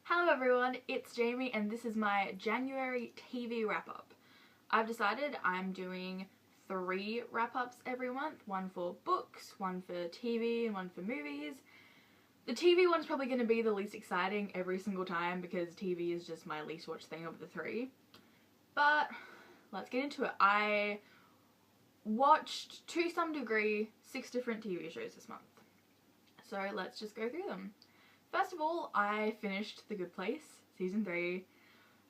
Hello everyone, it's Jamie and this is my January TV wrap-up. I've decided I'm doing 3 wrap-ups every month, one for books, one for TV and one for movies. The TV one's probably going to be the least exciting every single time because TV is just my least watched thing of the 3. But let's get into it. I watched, to some degree, 6 different TV shows this month. So let's just go through them. First of all, I finished The Good Place, Season 3,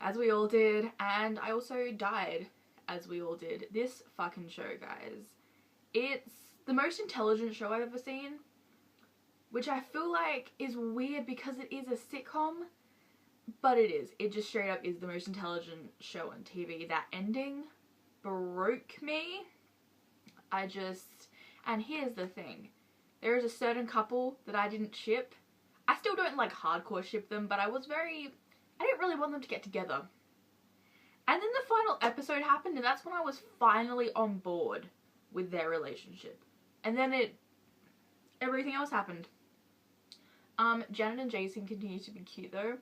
as we all did, and I also died, as we all did. This fucking show, guys. It's the most intelligent show I've ever seen, which I feel like is weird because it is a sitcom, but it is. It just straight up is the most intelligent show on TV. That ending broke me. And here's the thing. There is a certain couple that I didn't ship. I still don't like hardcore ship them, but I didn't really want them to get together. And then the final episode happened and that's when I was finally on board with their relationship. And then everything else happened. Janet and Jason continue to be cute though.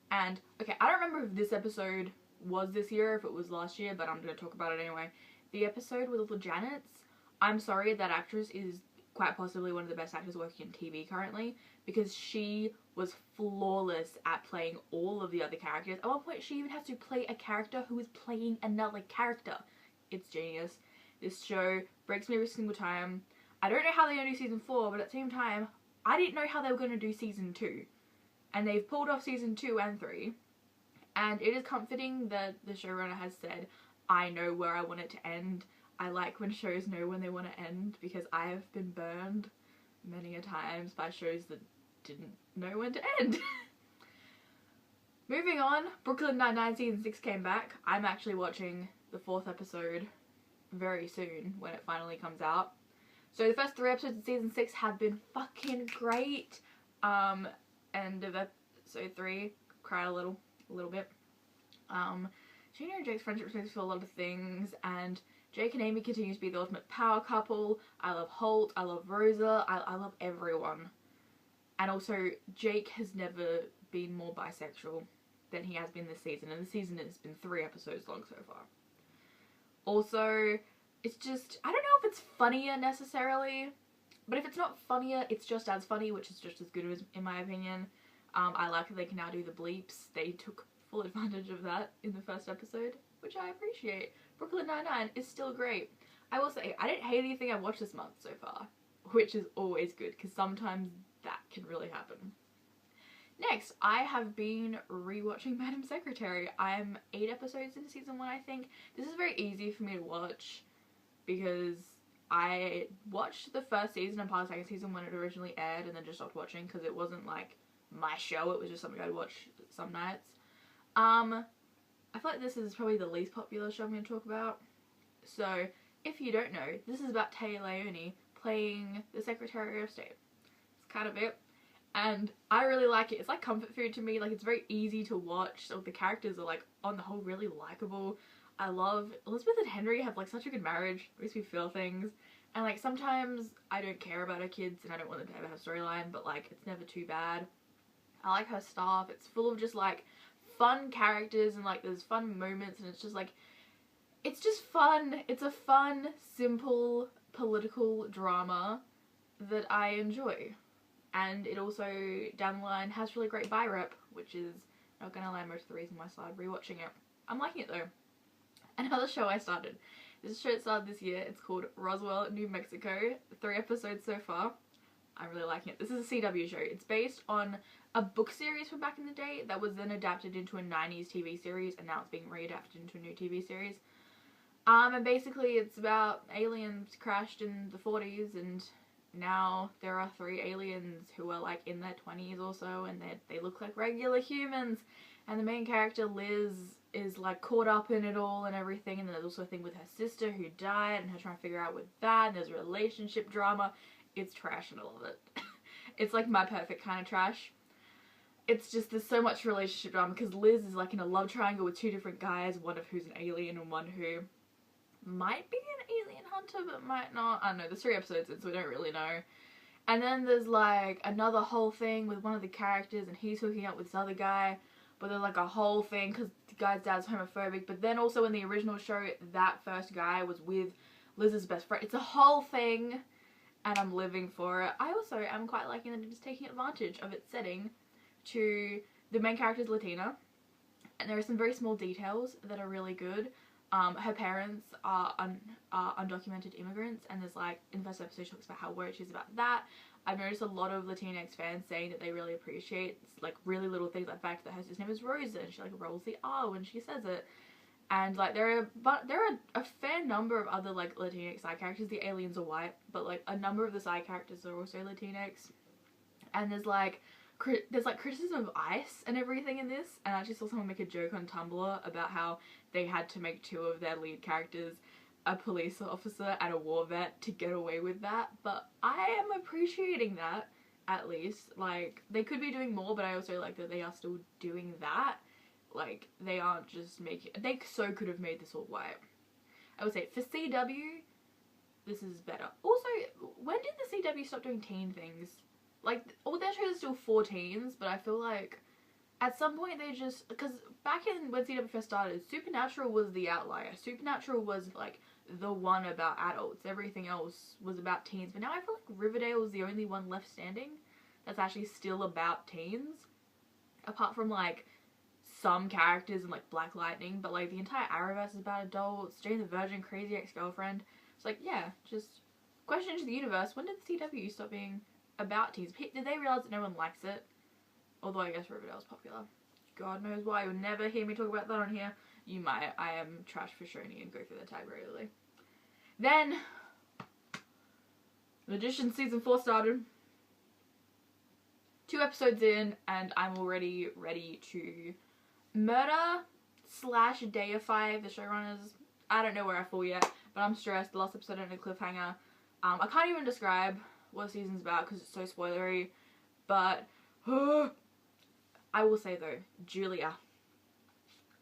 And, okay, I don't remember if this episode was this year or if it was last year, but I'm going to talk about it anyway. The episode with little Janet's, I'm sorry, that actress is quite possibly one of the best actors working in TV currently, because she was flawless at playing all of the other characters. At one point she even has to play a character who is playing another character. It's genius. This show breaks me every single time. I don't know how they're going to do season 4, but at the same time, I didn't know how they were going to do season 2. And they've pulled off season 2 and 3. And it is comforting that the showrunner has said, I know where I want it to end. I like when shows know when they want to end, because I have been burned many a times by shows that didn't know when to end. Moving on, Brooklyn Nine-Nine season 6 came back. I'm actually watching the 4th episode very soon when it finally comes out. So the first 3 episodes of season 6 have been fucking great. End of episode 3, cried a little bit. Gina and Jake's friendship makes me feel a lot of things, and Jake and Amy continue to be the ultimate power couple. I love Holt, I love Rosa, I love everyone. And also, Jake has never been more bisexual than he has been this season, and the season has been 3 episodes long so far. Also, it's just, I don't know if it's funnier necessarily, but if it's not funnier, it's just as funny, which is just as good as, in my opinion. I like that they can now do the bleeps. They took full advantage of that in the first episode, which I appreciate. Brooklyn Nine-Nine is still great. I will say, I didn't hate anything I've watched this month so far, which is always good, because sometimes that can really happen. Next, I have been rewatching Madam Secretary. I'm 8 episodes into season 1, I think. This is very easy for me to watch, because I watched the first season and part of the second season when it originally aired, and then just stopped watching, because it wasn't like my show, it was just something I'd watch some nights. I feel like this is probably the least popular show I'm going to talk about. So, if you don't know, this is about Taya Leone playing the Secretary of State. It's kind of it. And I really like it. It's like comfort food to me. Like, it's very easy to watch. So the characters are, like, on the whole, really likable. I love Elizabeth and Henry have, like, such a good marriage. It makes me feel things. And, like, sometimes I don't care about her kids and I don't want them to ever have a storyline, but, like, it's never too bad. I like her stuff. It's full of just, like, fun characters and, like, there's fun moments, and it's just, like, it's just fun. It's a fun, simple, political drama that I enjoy. And it also, down the line, has really great buy rep, which is, not gonna lie, most of the reason why I started rewatching it. I'm liking it, though. Another show I started. This show started this year. It's called Roswell, New Mexico. 3 episodes so far. I'm really liking it. This is a CW show. It's based on a book series from back in the day that was then adapted into a 90s TV series, and now it's being readapted into a new TV series. And basically it's about aliens crashed in the 40s, and now there are 3 aliens who are like in their 20s or so, and they look like regular humans, and the main character Liz is like caught up in it all and everything, and then there's also a thing with her sister who died and her trying to figure out with that, and there's relationship drama. It's trash and I love it. It's like my perfect kind of trash. It's just, there's so much relationship drama because Liz is like in a love triangle with 2 different guys, one of who's an alien and one who might be an alien hunter but might not. I don't know, there's 3 episodes in, so we don't really know. And then there's like another whole thing with one of the characters and he's hooking up with this other guy. But there's like a whole thing because the guy's dad's homophobic. But then also in the original show, that first guy was with Liz's best friend. It's a whole thing and I'm living for it. I also am quite liking that it's taking advantage of its setting to the main character's Latina. And there are some very small details that are really good. Her parents are undocumented immigrants, and there's like, in the first episode she talks about how worried she is about that. I've noticed a lot of Latinx fans saying that they really appreciate like really little things, like the fact that her sister's name is Rosa and she like rolls the R when she says it. And like there are a fair number of other like Latinx side characters. The aliens are white, but like a number of the side characters are also Latinx. And there's like criticism of ICE and everything in this, and I actually saw someone make a joke on Tumblr about how they had to make two of their lead characters a police officer and a war vet to get away with that, but I am appreciating that, at least. Like, they could be doing more, but I also like that they are still doing that. Like, they aren't just making, they so could have made this all white. I would say, for CW, this is better. Also, when did the CW stop doing teen things? Like, all their shows are still for teens, but I feel like at some point they just, because back in when CW first started, Supernatural was the outlier. Supernatural was like the one about adults. Everything else was about teens. But now I feel like Riverdale is the only one left standing that's actually still about teens. Apart from like some characters in like Black Lightning, but like the entire Arrowverse is about adults. Jane the Virgin, Crazy Ex-Girlfriend. It's like, yeah, just question to the universe. When did the CW stop being about teens? Did they realise that no one likes it? Although I guess Riverdale's popular. God knows why. You'll never hear me talk about that on here. You might. I am trash for Shoney and go through the tag regularly. Then, Magician Season 4 started. 2 episodes in, and I'm already ready to murder / deify the showrunners. I don't know where I fall yet, but I'm stressed. The last episode ended a cliffhanger. I can't even describe what the season's about because it's so spoilery, but I will say though, Julia,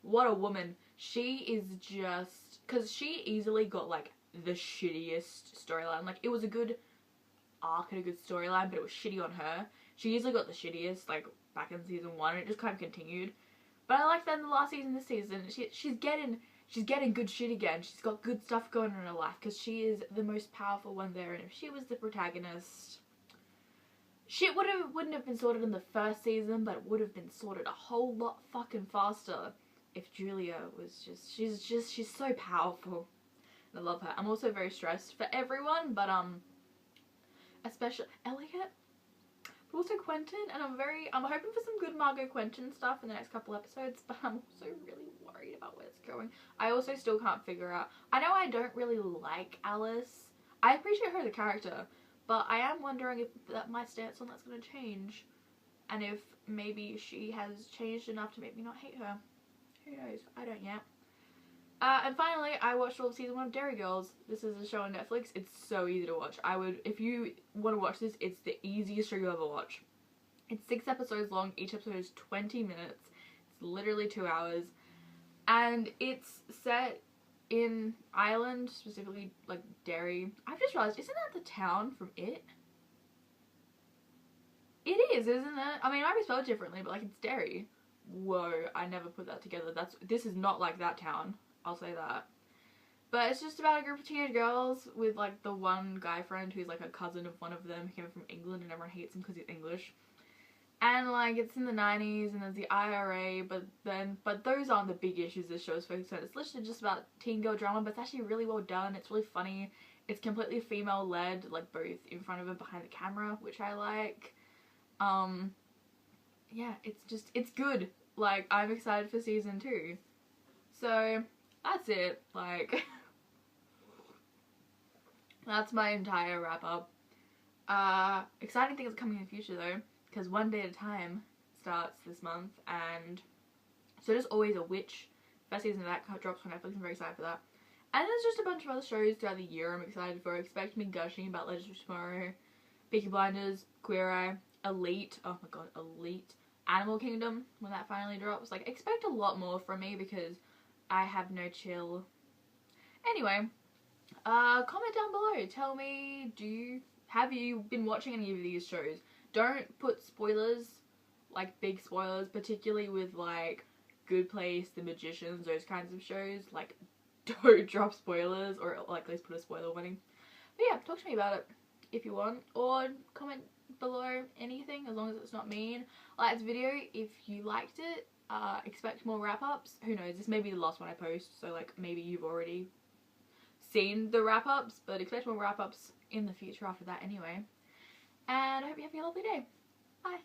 what a woman. She is just, because she easily got like the shittiest storyline. Like, it was a good arc and a good storyline, but it was shitty on her. She easily got the shittiest, like, back in season 1, and it just kind of continued. But I like that in the last season, this season, she's getting good shit again. She's got good stuff going on in her life, because she is the most powerful one there, and if she was the protagonist, shit wouldn't have been sorted in the first season, but it would have been sorted a whole lot fucking faster if Julia was she's so powerful. And I love her. I'm also very stressed for everyone, but especially Elliot, but also Quentin, and I'm hoping for some good Margot Quentin stuff in the next couple episodes, but I'm also really worried about where it's going. I also still can't figure out, I know I don't really like Alice. I appreciate her as a character, but I am wondering if my stance on that's going to change, and if maybe she has changed enough to make me not hate her. Who knows? I don't yet. And finally, I watched all of season 1 of Dairy Girls. This is a show on Netflix. It's so easy to watch. If you want to watch this, it's the easiest show you'll ever watch. It's 6 episodes long. Each episode is 20 minutes. It's literally 2 hours. And it's set in Ireland, specifically like Derry. I've just realised, isn't that the town from It? It is, isn't it? I mean, it might be spelled differently, but like, it's Derry. Whoa, I never put that together. This is not like that town. I'll say that. But it's just about a group of teenage girls with like the one guy friend who's like a cousin of one of them who came from England and everyone hates him because he's English. And like, it's in the 90s and there's the IRA, but those aren't the big issues this show is focused on. It's literally just about teen girl drama, but it's actually really well done. It's really funny. It's completely female led, like both in front of and behind the camera, which I like. Yeah, it's good. Like, I'm excited for season 2. So, that's it. Like, that's my entire wrap up. Exciting things are coming in the future though, because One Day at a Time starts this month, and so there's always a Witch. First season of that drops on Netflix. I'm very excited for that. And there's just a bunch of other shows throughout the year I'm excited for. Expect me gushing about Legends of Tomorrow, Peaky Blinders, Queer Eye, Elite. Oh my god, Elite. Animal Kingdom, when that finally drops. Like, expect a lot more from me because I have no chill. Anyway, comment down below. Tell me, have you been watching any of these shows? Don't put spoilers, like big spoilers, particularly with like Good Place, The Magicians, those kinds of shows. Like, don't drop spoilers, or like at least put a spoiler warning. But yeah, talk to me about it if you want, or comment below anything as long as it's not mean. Like this video if you liked it. Expect more wrap-ups. Who knows, this may be the last one I post, so like maybe you've already seen the wrap-ups, but expect more wrap-ups in the future after that anyway. And I hope you have a lovely day. Bye.